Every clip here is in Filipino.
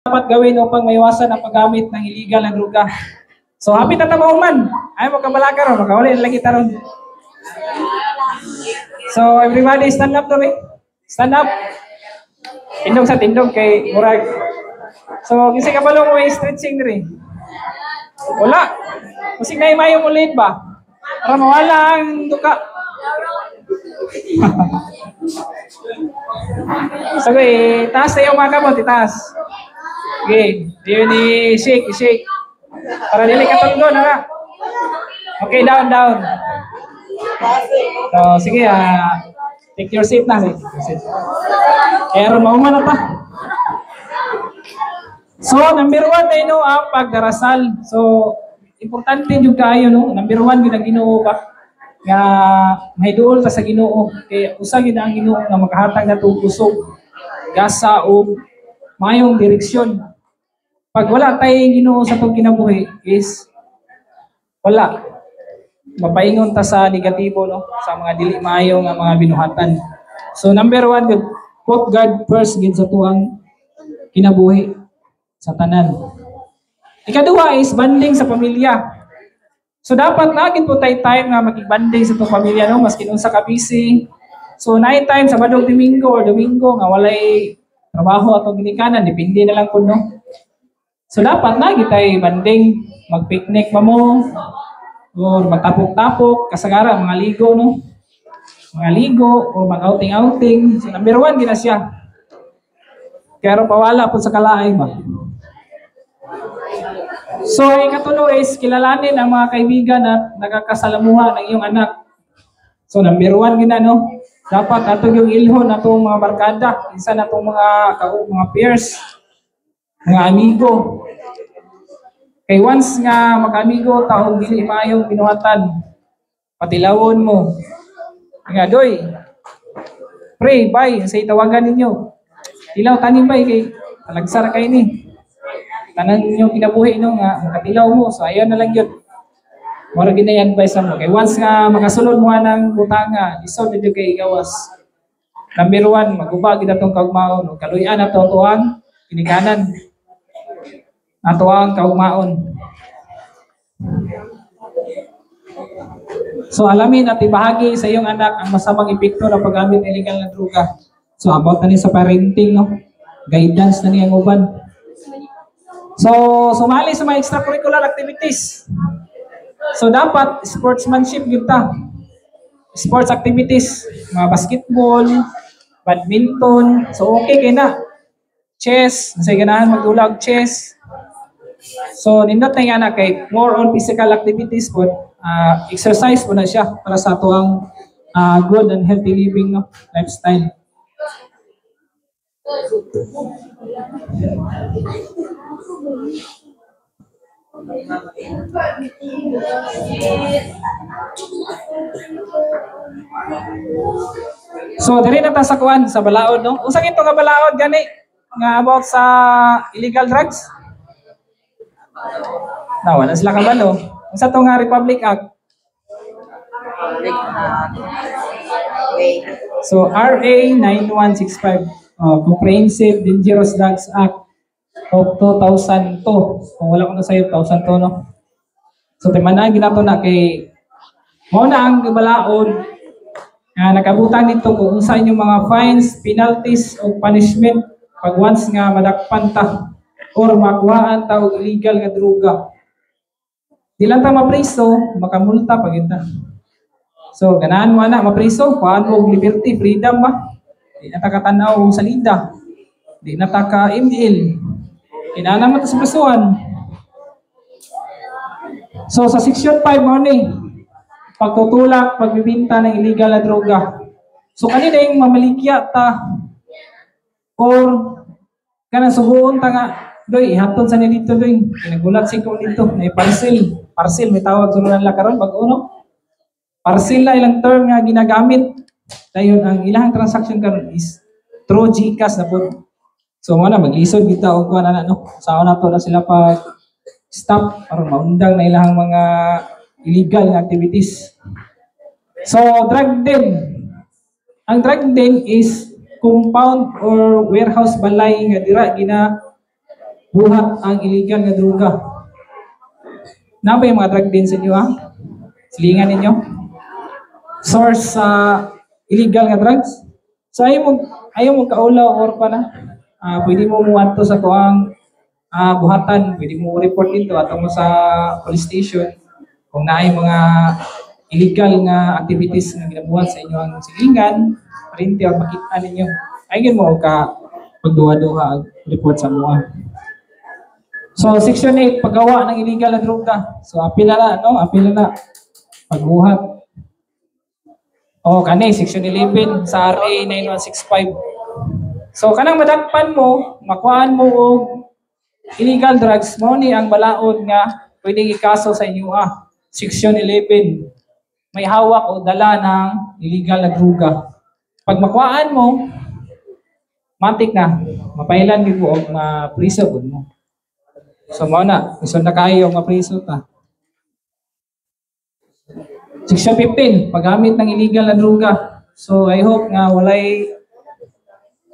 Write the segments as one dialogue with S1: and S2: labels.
S1: dapat gawin upang maiwasan ang paggamit ng illegal na droga. So, happy tatamahong man. Ay mo kabalaka ron, makawali lagi taron. So, everybody stand up to me. Stand up. Tindog sa tindog kay murag. So, kasi kabalo mo may stretching rin. Wala. Kasi na imayo mo ulit ba? Para mawala ang duka. So, taas na yung mga kamot, itaas. Okay, yun i-shake, i-shake. Para dili ka tunggo na. Okay, down. So, sige, take your seat na. Kaya mauman na pa. So, number 1 na ino ang pagdarasal. So, importante yung kayo, no? Number 1, yun ang Ginoo ba? Nga may duol ta sa Ginoo. Kaya usag yun ang Ginoo na makahatag na itong kusog, gasa o mayong direksyon. Pag wala tayong Ginoo sa itong kinabuhi is wala. Mapaingon ta sa negatibo, no? Sa mga dili maayo nga mga binuhatan. So number 1, put God first gid sa tuang kinabuhi sa tanan. Ikaduha is banding sa pamilya. So dapat lagi po tayo time nga makibanding sa tuang pamilya, no? Maski unsa ka busy. So night time Sabado, Domingo or Domingo nga walay trabaho atong ginikanan, depende na lang kun, no? So dapat lagi tayo banding, mag-picnic pa mo, or magtapok-tapok, kasagara, mga ligo, no? Mga ligo, o mag-outing-outing. So, number 1, gina siya. Kaya pawala po sa kalaay ba? So, ikatulo is, kilalanin ang mga kaibigan at nagkakasalamuha ng iyong anak. So, number 1, gina, no? Dapat atong yung ilhon na itong mga barkada, isa na itong mga peers, mga amigo. Kay once nga mag-amigo, taong dili maayong binuhatan, patilawon mo. Nga, doy, pray, bye, sa itawagan ninyo. Tilaw, tanim bye, kay talagsara kayo ni. Tanan ninyo kinabuhi nyo nga, makatilaw mo, so ayaw na lang yun. Mara gina-advise mo. Kay once nga makasulod mo ng butanga, isod na dyan kay igawas. Number 1, mag-ubag na itong kaugmaon, kaluyan na itong tuwang, kinikanan. Ato ang kaugmaon. So alamin at ibahagi sa iyong anak ang masamang epekto ng paggamit ng illegal na droga. So about na ni sa parenting, no? Guidance na niyang uban. So sumali sa mga extracurricular activities. So dapat sportsmanship kita. Sports activities, mga basketball, badminton. So okay kay na. Chess, sa ganahan magdulag chess. So, nindot na yan kay more on physical activities po, exercise po na siya para sa tuwang good and healthy living, no, lifestyle. So, diri na ta sa kuan sa balaod, no? Usa ito nga balaod gani nga about sa illegal drugs? Wala sila kabalo. Sa ito nga Republic Act. So, RA 9165, Comprehensive Dangerous Drugs Act of 2002. Kung wala ko na sa'yo, 2002, no? So, timanan, ginato na kay muna ang balaod nakabutan nito kung saan yung mga fines, penalties, o punishment pag once nga madakpan ta or makuhaan ta og illegal nga droga. Di lang ta mapriso, makamulta pag ita. So, ganahan mo na, mapriso, kuhaan mo og liberty, freedom ba? Di na ta katanaw sa salida. Di na ta ka-email. Kinahanglan mo ta sa prisuhan. So, sa section 5 mo ni, pagtutulak, pagbibinta ng illegal na droga. So, kanina yung mamaligya ta or kanang subuon ta nga doy, ihatod sa nilito doy. Pinagulat si ko dito. May parcel. Parcel, may tawag sa nila karon pag uno. Parcel na ilang term nga ginagamit. Dayon, ang ilang transaction karon is through GCash na po. So, mana, maglisod kita o kuha na, no? Saan na to na sila pag stop para maundang na ilang mga illegal activities. So, drug den. Ang drug den is compound or warehouse balay nga dira buhat ang illegal nga droga. Na ba yung mga drug din sa inyo ha? Silingan ninyo. Source sa illegal nga drugs. So ayaw mo kaulaw or pa na. Pwede mo muadto sa kuang buhatan, pwede mo report dito ato mo sa police station kung naay mga illegal nga activities nga ginabuhat sa inyong silingan, parente o makita ninyo. Ayun mo ka pagduha-duha report sa mga. So, Section 8, paggawa ng illegal na droga. So, apil na, no? Apil na. Pagbuhat. O, kanay, Section 11 sa RA 9165. So, kanang madagpan mo, makuhaan mo og illegal drugs, mo ni ang balaod nga pwedeng ikaso sa inyo. Section 11. May hawak o dala ng illegal na droga. Pag makuhaan mo, matik na. Mapailan din mo o ma-priso mo. So, mao na. Gusto na kayo ma-priso ta. Section 15, paggamit ng illegal na droga. So, I hope nga walay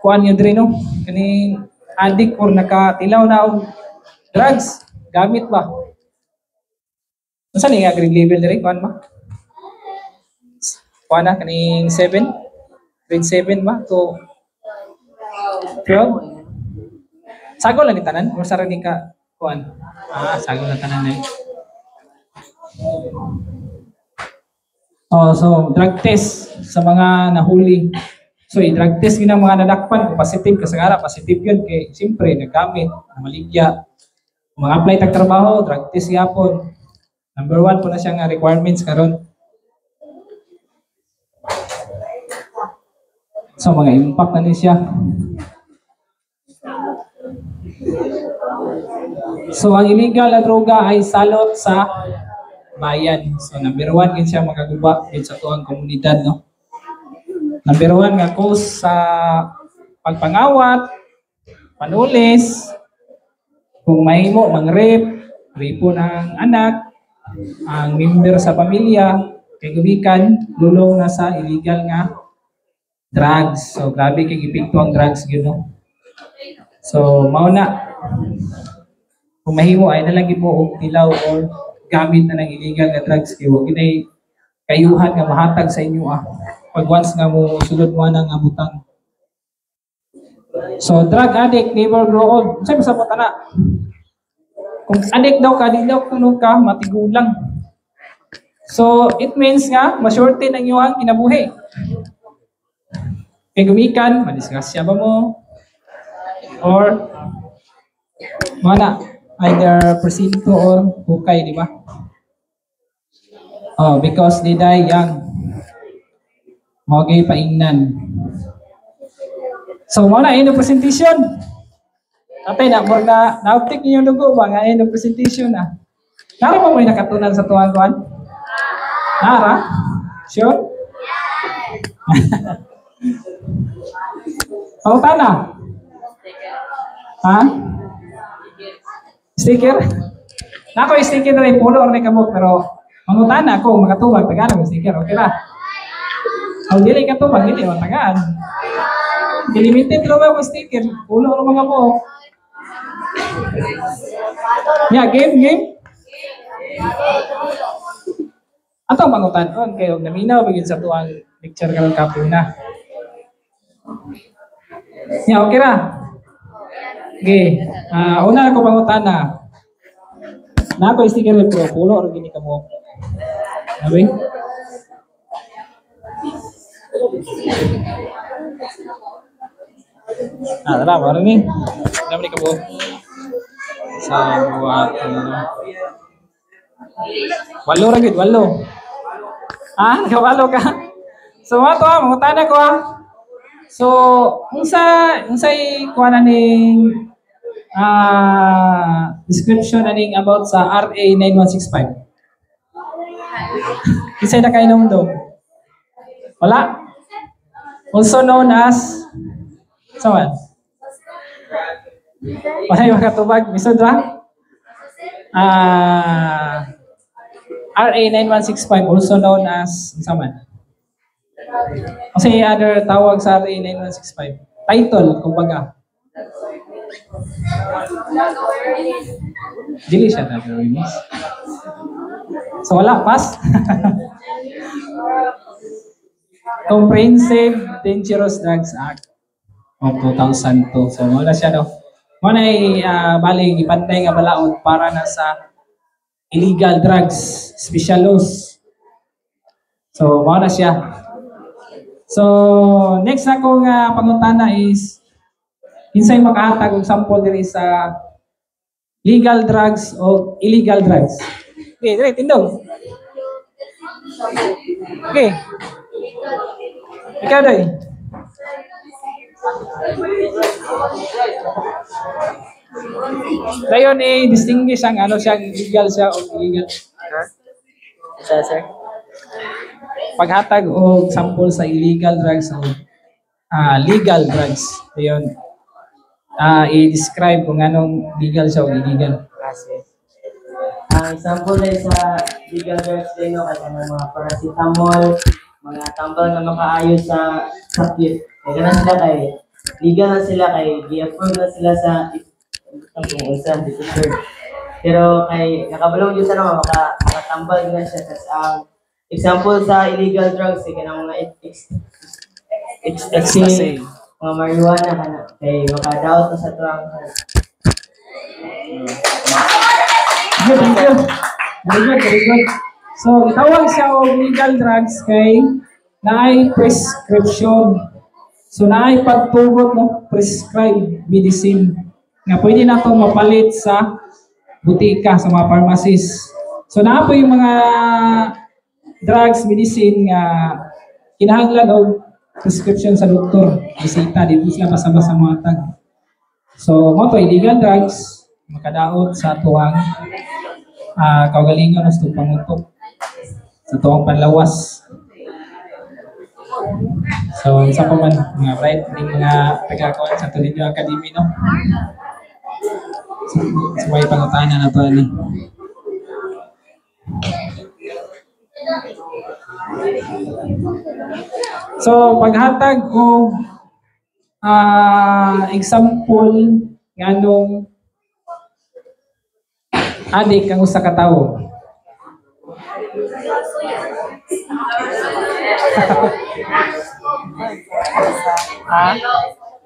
S1: kuan yun rin, no? Kaning addict or nakatilaw na og drugs. Gamit ba? Saan nga grade level rin? Kuan ba? Kuan na, kaning 7? Grade 7 ba? To 12? Sagol lang ni tanan? Or sarang ni ka kuan? Sagol lang tanan eh. So, drug test sa mga nahuli. So, i-drug test yun ang mga nadakpan. Kung positive, kasagara, positive yun. Kaya, siyempre, naggamit, maligya. Kung mag-apply tag-trabaho, drug test yapon. Number 1 po na siyang requirements karon. So, mga impact na din siya. So, ang illegal na droga ay salot sa bayan. So, number 1 din siya magaguba din sa tuwang komunidad, no? Number 1 nga cause sa pagpangawat, panulis, kung mahimo, mang-rape, rape ng anak, ang member sa pamilya, kay gubikan, lulong na sa illegal nga drugs. So, grabe kay epekto ang drugs yun, no? So, mauna, kung mahimo ay nalagi mo og tilaw or gamit na ng illegal na drugs kay huwag ginay kayuhan nga mahatag sa inyo pag once nga mo sulod mo nang abutan. So, drug addict never grow old. Saan mo sa na? Kung addict daw ka, di daw kuno ka, matigulang. So, it means nga, ma-shorten ang iyong kinabuhi. Kaya gumikan, madisgrasya ba mo? Or, mana, either presinto or hukay, di ba? Because they die young. Mogay paingnan. So, mana, end of presentation. Atay na, more na-uptik niyo dugo ba nga end of presentation na. Nara mo may nakatunan sa tuwan-tuwan? Nara? Sure? Pauta na? Ha? Sticker? Nako, sticker na rin pulo or may kamot, pero mangutan na ako, makatubag, tagaan ng sticker, okay na? Kung dili ka tubag, hindi mo tagaan. Limited lang ako sticker, pulo or mga po. Yeah, game. Ato mangutan on kayo naminaw bigin sa tuang lecture karon kapuna. Yeah, okay ra. Okay. Una ako pangutan na. Na ako sticker ni pro pulo or gini kamo. Sabi? Tara, maro ni. Dami ka po. Sa buhat. Walo ra gid, walo. Walo ka. So ato mangutana ko So unsay kuan ning description aning about sa RA 9165. Kisay na kainom do? Wala. Also known as sawan. Wala yung makatubag. Misod ra? RA 9165 also known as saman. Kasi other tawag sa RA 9165. Title, kumbaga. Dili siya na-release. So wala, pass. Comprehensive Dangerous Drugs Act of 2002. So wala siya no. Mo na bali ipantay nga balaod para na sa illegal drugs, special laws. So mo na siya. So next na kong pangutana is kinsay makahatag og sample diri sa legal drugs o illegal drugs. Okay, dire tindog. Okay. Ikaw doy. Dayon distinguish ang ano siya, legal siya o illegal.
S2: Sir.
S1: Paghatag og sample sa illegal drugs o legal drugs. Dayon i-describe kung anong legal siya o illegal.
S2: Kasi ang example ay sa legal drugs din no, kaya ng mga paracetamol, mga tambal na makaayon sa sakit. Kaya ganun sila kay legal na sila kay gi-approve na sila sa kung unsa dito sir. Pero kay nakabalong yun sa naman makatambal na siya kasi ang example sa illegal drugs ay kanang mga ecstasy, mga marijuana kana kay makadaot na sa tuwang
S1: Good, thank you. Very good, very good. So, itawag siya og legal drugs kay naay prescription. So, naay pagtugot no prescribed medicine nga pwede na itong mapalit sa butika, sa mga pharmacies. So, naa po yung mga drugs, medicine nga kinahanglan og prescription sa doktor. Bisita, di po sila basa-basa mga tag. So, mo to illegal drugs, makadaot sa tuwang kaugalingon sa pangutok sa tuwang panlawas. So, isa pa man, mga bright, mga taga-kawan sa Toledo Academy, no? So, may pangutanan na to, ni. So, paghatag o example nga nung adik ang usa ka tawo.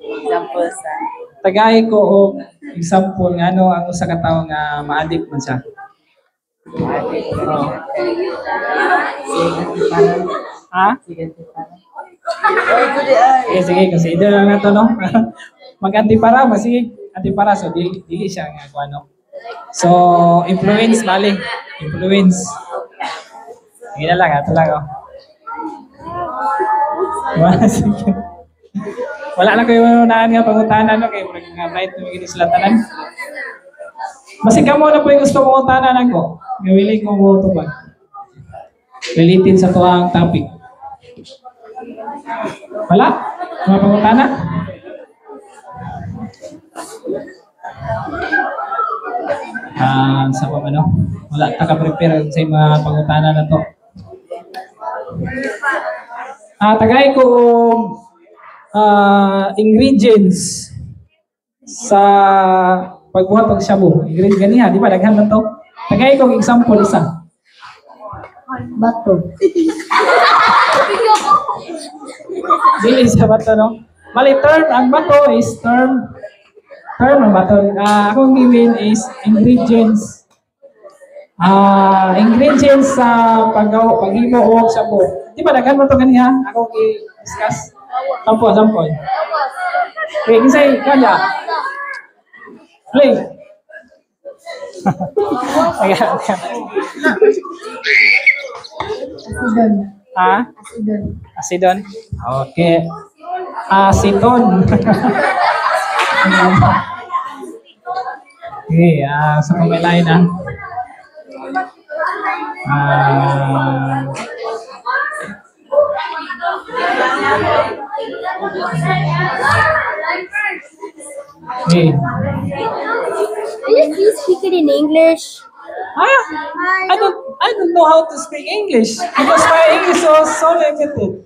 S2: example sa
S1: Tagay ko og example nga ano ang usa ka tawo nga maadik man siya. Ha? Sige, consider lang nato no. Mag-antipara, sige, antipara so dili siya nga kuno. So, influence bali. Influence. Sige na lang, ato lang oh. Sige. Wala na kayo naan nga pangutanan no kay mga right to maging sila tanan. Masika mo na po yung gusto mong utanan ako. Gawili ko mo ito ba? Related sa tuwang topic. Wala? Mga pangutanan? Sa pa ano? Wala taka-prepare sa mga pangutanan na to. Tagay ko ingredients sa pagbuhat ng shabu. Ingredients ganiha, di ba? Daghan man to. Tagay ko example isa.
S2: bato.
S1: Dili sa bato, no? Mali term, ang bato is term ang bato. Akong given is ingredients. Ingredients sa paghimo o shabu. Di ba daghan man to ganiha? Ako i-discuss. Sample. Okay, kinsay kanya? Play.
S3: Asidon.
S1: Ha?
S3: Asidon.
S1: Asidon? Okay. Asidon. Okay, sa pamilay na. Okay.
S3: Can you please speak it in English?
S1: I don't know how to speak English because my English was so limited.